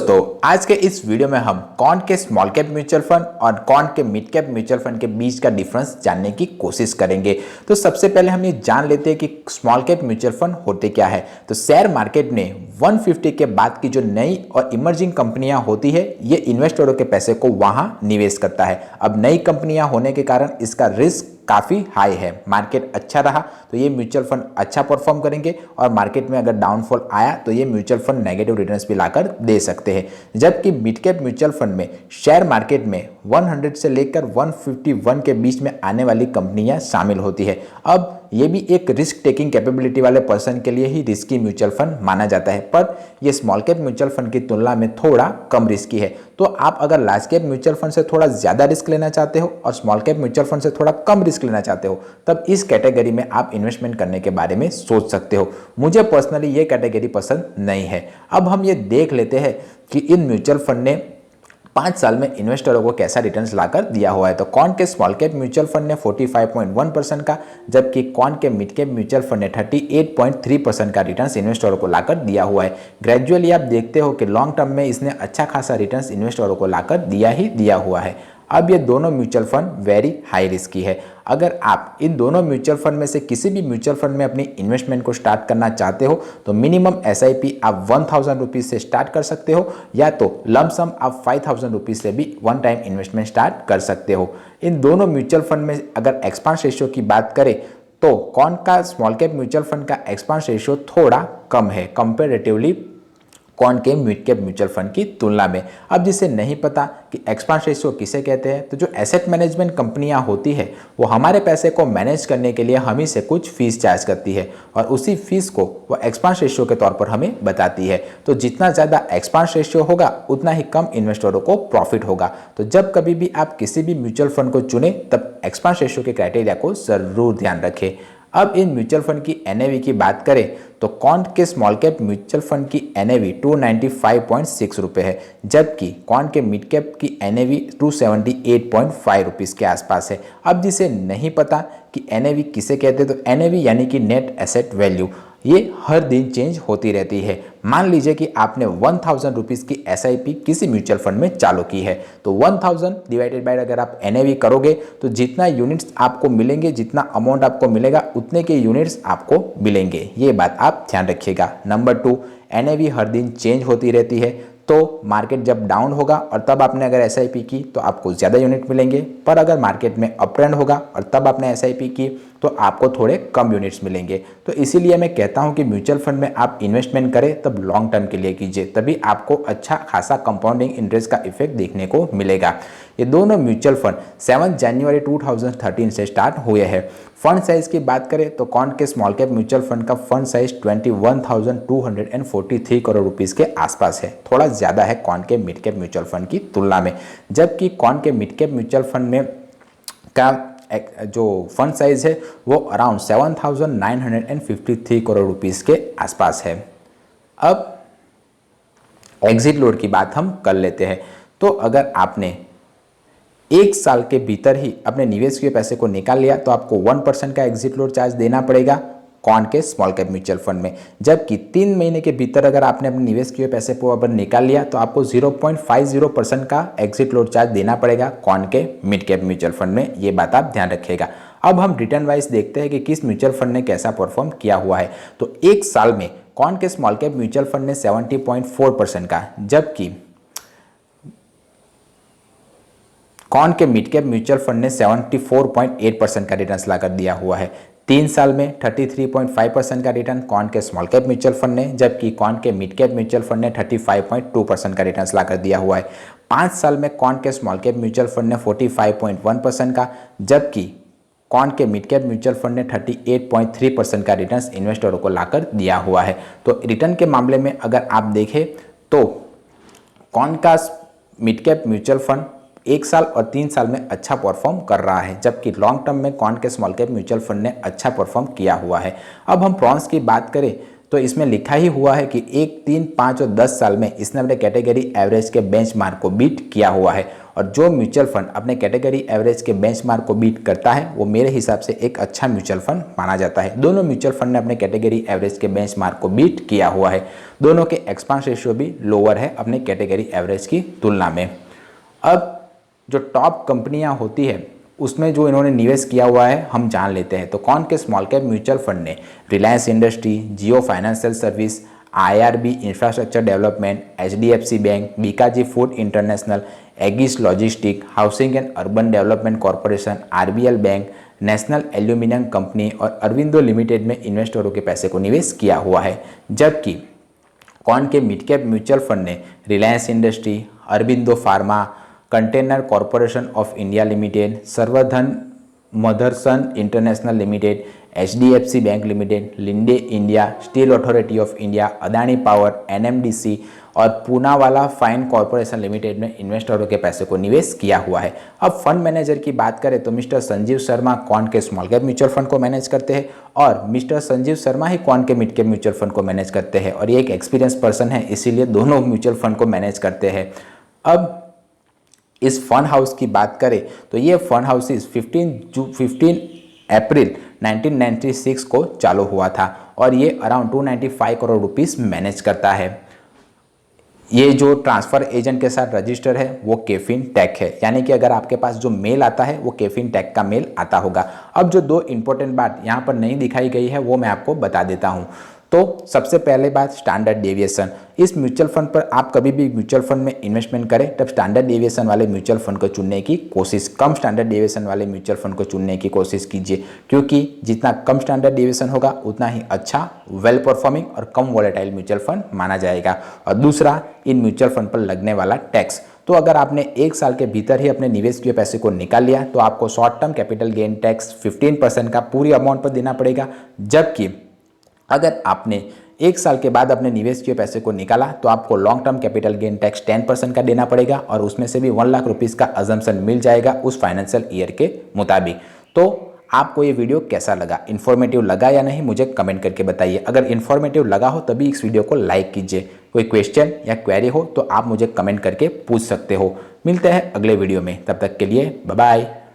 दोस्तों, आज के इस वीडियो में हम कौन के स्मॉल कैप म्यूचुअल फंड और कौन के मिड कैप म्यूचुअल फंड के बीच का डिफरेंस जानने की कोशिश करेंगे। तो सबसे पहले हम ये जान लेते हैं कि स्मॉल कैप म्यूचुअल फंड होते क्या है। तो शेयर मार्केट में 150 के बाद की जो नई और इमर्जिंग कंपनियां होती है, ये इन्वेस्टरों के पैसे को वहां निवेश करता है। अब नई कंपनियां होने के कारण इसका रिस्क काफ़ी हाई है। मार्केट अच्छा रहा तो ये म्यूचुअल फंड अच्छा परफॉर्म करेंगे और मार्केट में अगर डाउनफॉल आया तो ये म्यूचुअल फंड नेगेटिव रिटर्न्स भी लाकर दे सकते हैं। जबकि मिड कैप म्यूचुअल फंड में शेयर मार्केट में 100 से लेकर 151 के बीच में आने वाली कंपनियां शामिल होती है। अब ये भी एक रिस्क टेकिंग कैपेबिलिटी वाले पर्सन के लिए ही रिस्की म्यूचुअल फंड माना जाता है, पर ये स्मॉल कैप म्यूचुअल फंड की तुलना में थोड़ा कम रिस्की है। तो आप अगर लार्ज कैप म्यूचुअल फंड से थोड़ा ज़्यादा रिस्क लेना चाहते हो और स्मॉल कैप म्यूचुअल फंड से थोड़ा कम रिस्क लेना चाहते हो, तब इस कैटेगरी में आप इन्वेस्टमेंट करने के बारे में सोच सकते हो। मुझे पर्सनली ये कैटेगरी पसंद नहीं है। अब हम ये देख लेते हैं कि इन म्यूचुअल फंड ने 5 साल में इन्वेस्टरों को कैसा रिटर्न्स लाकर दिया हुआ है। तो कौन के स्मॉल कैप म्यूचुअल फंड ने 45.1% का, जबकि कौन के मिड कैप म्यूचुअल फंड ने 38.3% का रिटर्न्स इन्वेस्टरों को लाकर दिया हुआ है। ग्रेजुअली आप देखते हो कि लॉन्ग टर्म में इसने अच्छा खासा रिटर्न्स इन्वेस्टरों को लाकर दिया ही दिया हुआ है। अब ये दोनों mutual fund very high risky है। अगर आप इन दोनों म्यूचुअल फंड में से किसी भी म्यूचुअल फंड में अपनी इन्वेस्टमेंट को स्टार्ट करना चाहते हो तो मिनिमम एसआईपी आप 1000 रुपीज़ से स्टार्ट कर सकते हो, या तो लमसम आप 5000 रुपीज़ से भी वन टाइम इन्वेस्टमेंट स्टार्ट कर सकते हो। इन दोनों म्यूचुअल फंड में अगर एक्सपांस रेशियो की बात करें तो कौन का स्मॉल कैप म्यूचुअल फंड का एक्सपांस रेशियो थोड़ा कम है कंपेरेटिवली कौन के मिड कैप म्यूचुअल फंड की तुलना में। अब जिसे नहीं पता कि एक्सपांस रेशियो किसे कहते हैं, तो जो एसेट मैनेजमेंट कंपनियां होती है वो हमारे पैसे को मैनेज करने के लिए हम ही से कुछ फीस चार्ज करती है और उसी फीस को वो एक्सपांस रेशियो के तौर पर हमें बताती है। तो जितना ज़्यादा एक्सपांस रेशियो होगा उतना ही कम इन्वेस्टरों को प्रॉफिट होगा। तो जब कभी भी आप किसी भी म्यूचुअल फंड को चुने तब एक्सपांस रेशियो के क्राइटेरिया को ज़रूर ध्यान रखें। अब इन म्यूचुअल फंड की एनएवी की बात करें तो कौन के स्मॉल कैप म्यूचुअल फंड की एनएवी 295.6 रुपये है, जबकि कौन के मिड कैप की एनएवी 278.5 रुपीज़ के आसपास है। अब जिसे नहीं पता कि एनएवी किसे कहते हैं, तो एनएवी यानी कि नेट एसेट वैल्यू, ये हर दिन चेंज होती रहती है। मान लीजिए कि आपने 1000 रुपीज़ की एसआईपी किसी म्यूचुअल फंड में चालू की है, तो 1000 डिवाइडेड बाय अगर आप एनएवी करोगे तो जितना यूनिट्स आपको मिलेंगे, जितना अमाउंट आपको मिलेगा उतने के यूनिट्स आपको मिलेंगे। ये बात आप ध्यान रखिएगा। नंबर 2, एनएवी हर दिन चेंज होती रहती है। तो मार्केट जब डाउन होगा और तब आपने अगर एसआईपी की तो आपको ज़्यादा यूनिट मिलेंगे, पर अगर मार्केट में अप ट्रेंड होगा और तब आपने एसआईपी की तो आपको थोड़े कम यूनिट्स मिलेंगे। तो इसीलिए मैं कहता हूं कि म्यूचुअल फंड में आप इन्वेस्टमेंट करें तब लॉन्ग टर्म के लिए कीजिए, तभी आपको अच्छा खासा कंपाउंडिंग इंटरेस्ट का इफेक्ट देखने को मिलेगा। ये दोनों म्यूचुअल फंड 7 जनवरी 2013 से स्टार्ट हुए हैं। फंड साइज की बात करें तो कौन के स्मॉल कैप म्यूचुअल फंड का फंड साइज 21,243 करोड़ रुपीस के आसपास है, थोड़ा ज़्यादा है कौन के मिड कैप म्यूचुअल फंड की तुलना में। जबकि कौन के मिड कैप म्यूचुअल फंड में का जो फंड साइज है वो अराउंड 7,953 करोड़ रुपीस के आसपास है। अब एग्जिट लोड की बात हम कर लेते हैं। तो अगर आपने 1 साल के भीतर ही अपने निवेश के पैसे को निकाल लिया तो आपको 1% का एग्जिट लोड चार्ज देना पड़ेगा कौन के स्मॉल कैप म्यूचुअल फंड में। जबकि 3 महीने के भीतर अगर आपने अपने निवेश किए पैसे को अगर निकाल लिया तो आपको 0.50% का एग्जिट लोड चार्ज देना पड़ेगा कौन के मिड कैप म्यूचुअल फंड में। ये बात आप ध्यान रखिएगा। अब हम रिटर्न वाइज देखते हैं कि किस म्यूचुअल फंड ने कैसा परफॉर्म किया हुआ है। तो 1 साल में कौन के स्मॉल कैप म्यूचुअल फंड ने 70.4% का, जबकि कौन के मिड कैप म्यूचुअल फंड ने 74.8% का रिटर्न लाकर दिया हुआ है। 3 साल में 33.5% का रिटर्न कौन के स्मॉल कैप म्यूचुअल फंड ने, जबकि कौन के मिड कैप म्यूचुअल फंड ने 35.2% का रिटर्न लाकर दिया हुआ है। 5 साल में कौन के स्मॉल कैप म्यूचुअल फंड ने 45.1% का, जबकि कौन के मिड कैप म्यूचुअल फंड ने 38.3% का रिटर्न इन्वेस्टरों को लाकर दिया हुआ है। तो रिटर्न के मामले में अगर आप देखें तो कौन का मिड कैप म्यूचुअल फंड 1 साल और 3 साल में अच्छा परफॉर्म कर रहा है, जबकि लॉन्ग टर्म में कौन के स्मॉल कैप म्यूचुअल फंड ने अच्छा परफॉर्म किया हुआ है। अब हम प्रॉन्स की बात करें तो इसमें लिखा ही हुआ है कि 1, 3, 5 और 10 साल में इसने अपने कैटेगरी एवरेज के बेंचमार्क को बीट किया हुआ है। और जो म्यूचुअल फंड अपने कैटेगरी एवरेज के बेंचमार्क को बीट करता है वो मेरे हिसाब से एक अच्छा म्यूचुअल फंड माना जाता है। दोनों म्यूचुअल फंड ने अपने कैटेगरी एवरेज के बेंचमार्क को बीट किया हुआ है। दोनों के एक्सपेंस रेशियो भी लोअर है अपने कैटेगरी एवरेज की तुलना में। अब जो टॉप कंपनियां होती है उसमें जो इन्होंने निवेश किया हुआ है हम जान लेते हैं। तो कौन के स्मॉल कैप म्यूचुअल फंड ने Reliance industry, Jio financial service, IRB infrastructure development, HDFC bank, Bikaji food international, Agassiz logistic, housing and urban development corporation, RBL bank, national aluminium company और अरविंदो लिमिटेड में इन्वेस्टरों के पैसे को निवेश किया हुआ है। जबकि कौन के मिड कैप म्यूचुअल फंड ने Reliance Industry, Aurobindo pharma, Container Corporation of India Limited, Samvardhana Motherson International Limited, HDFC bank limited, Linde India, Steel Authority of India, Adani power, NMDC और पूनावाला फाइन कॉरपोरेशन लिमिटेड में इन्वेस्टरों के पैसे को निवेश किया हुआ है। अब फंड मैनेजर की बात करें तो मिस्टर संजीव शर्मा कौन के स्मॉल कैप म्यूचुअल फंड को मैनेज करते हैं और मिस्टर संजीव शर्मा ही कौन के मिड कैप म्यूचुअल फंड को मैनेज करते हैं। और ये एक एक्सपीरियंस पर्सन है, इसीलिए दोनों म्यूचुअल फंड को मैनेज करते हैं। अब इस फंड हाउस की बात करें तो ये फंड हाउसेस 15 अप्रैल 1996 को चालू हुआ था और ये अराउंड 295 करोड़ रुपीस मैनेज करता है। ये जो ट्रांसफ़र एजेंट के साथ रजिस्टर है वो केफिन टेक है, यानी कि अगर आपके पास जो मेल आता है वो केफिन टेक का मेल आता होगा। अब जो दो इंपॉर्टेंट बात यहाँ पर नहीं दिखाई गई है वो मैं आपको बता देता हूँ। तो सबसे पहले बात स्टैंडर्ड डेविएशन। इस म्यूचुअल फंड पर आप कभी भी म्यूचुअल फंड में इन्वेस्टमेंट करें तब स्टैंडर्ड डेविएशन वाले म्यूचुअल फंड को चुनने की कोशिश, कम स्टैंडर्ड डेविएशन वाले म्यूचुअल फंड को चुनने की कोशिश कीजिए, क्योंकि जितना कम स्टैंडर्ड डेविएशन होगा उतना ही अच्छा, वेल परफॉर्मिंग और कम वॉलेटाइल म्यूचुअल फंड माना जाएगा। और दूसरा, इन म्यूचुअल फंड पर लगने वाला टैक्स। तो अगर आपने 1 साल के भीतर ही अपने निवेश किए पैसे को निकाल लिया तो आपको short term capital gain tax 15% का पूरी अमाउंट पर देना पड़ेगा। जबकि अगर आपने 1 साल के बाद अपने निवेश किए पैसे को निकाला तो आपको long term capital gain tax 10% का देना पड़ेगा और उसमें से भी 1 लाख रुपीस का अजम्पशन मिल जाएगा उस फाइनेंशियल ईयर के मुताबिक। तो आपको ये वीडियो कैसा लगा, इन्फॉर्मेटिव लगा या नहीं, मुझे कमेंट करके बताइए। अगर इन्फॉर्मेटिव लगा हो तभी इस वीडियो को लाइक कीजिए। कोई क्वेश्चन या क्वेरी हो तो आप मुझे कमेंट करके पूछ सकते हो। मिलते हैं अगले वीडियो में, तब तक के लिए बाय बाय।